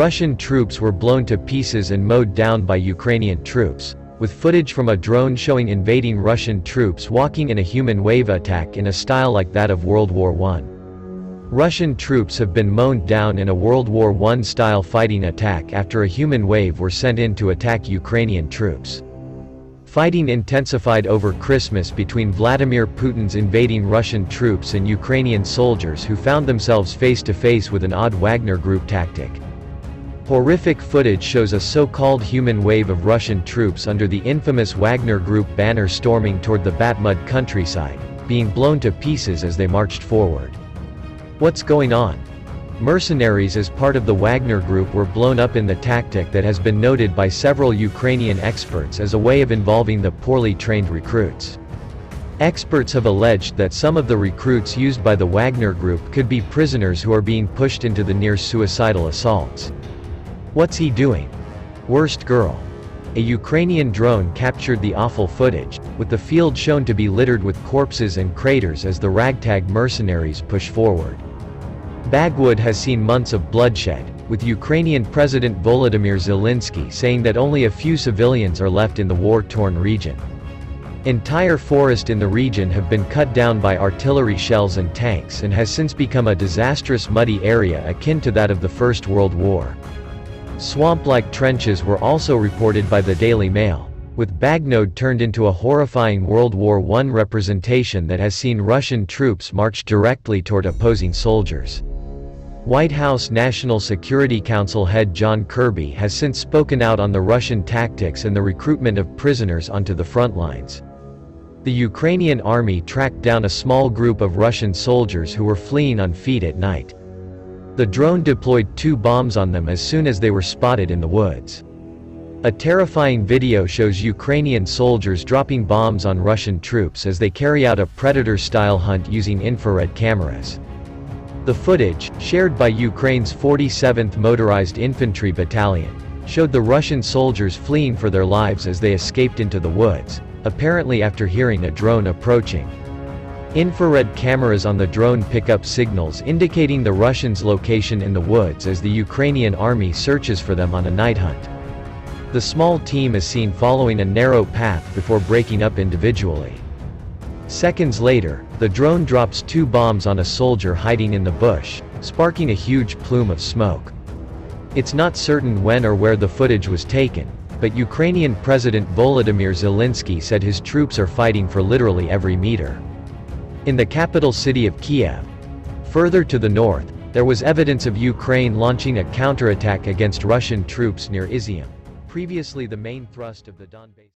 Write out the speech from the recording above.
Russian troops were blown to pieces and mowed down by Ukrainian troops, with footage from a drone showing invading Russian troops walking in a human wave attack in a style like that of World War I. Russian troops have been mown down in a World War I style fighting attack after a human wave were sent in to attack Ukrainian troops. Fighting intensified over Christmas between Vladimir Putin's invading Russian troops and Ukrainian soldiers who found themselves face to face with an odd Wagner group tactic. Horrific footage shows a so-called human wave of Russian troops under the infamous Wagner group banner storming toward the Batmud countryside, being blown to pieces as they marched forward. What's going on? Mercenaries as part of the Wagner group were blown up in the tactic that has been noted by several Ukrainian experts as a way of involving the poorly trained recruits. Experts have alleged that some of the recruits used by the Wagner group could be prisoners who are being pushed into the near-suicidal assaults. What's he doing? Worst girl. A Ukrainian drone captured the awful footage, with the field shown to be littered with corpses and craters as the ragtag mercenaries push forward. Bakhmut has seen months of bloodshed, with Ukrainian President Volodymyr Zelensky saying that only a few civilians are left in the war-torn region. Entire forests in the region have been cut down by artillery shells and tanks and has since become a disastrous muddy area akin to that of the First World War. Swamp-like trenches were also reported by the Daily Mail, with Bakhmut turned into a horrifying World War I representation that has seen Russian troops march directly toward opposing soldiers. White House National Security Council head John Kirby has since spoken out on the Russian tactics and the recruitment of prisoners onto the front lines. The Ukrainian army tracked down a small group of Russian soldiers who were fleeing on feet at night. The drone deployed 2 bombs on them as soon as they were spotted in the woods. A terrifying video shows Ukrainian soldiers dropping bombs on Russian troops as they carry out a predator-style hunt using infrared cameras. The footage, shared by Ukraine's 47th Motorized Infantry Battalion, showed the Russian soldiers fleeing for their lives as they escaped into the woods, apparently after hearing a drone approaching. Infrared cameras on the drone pick up signals indicating the Russians' location in the woods as the Ukrainian army searches for them on a night hunt. The small team is seen following a narrow path before breaking up individually. Seconds later, the drone drops 2 bombs on a soldier hiding in the bush, sparking a huge plume of smoke. It's not certain when or where the footage was taken, but Ukrainian President Volodymyr Zelensky said his troops are fighting for literally every meter. In the capital city of Kiev, further to the north, there was evidence of Ukraine launching a counterattack against Russian troops near Izium, previously the main thrust of the Donbass.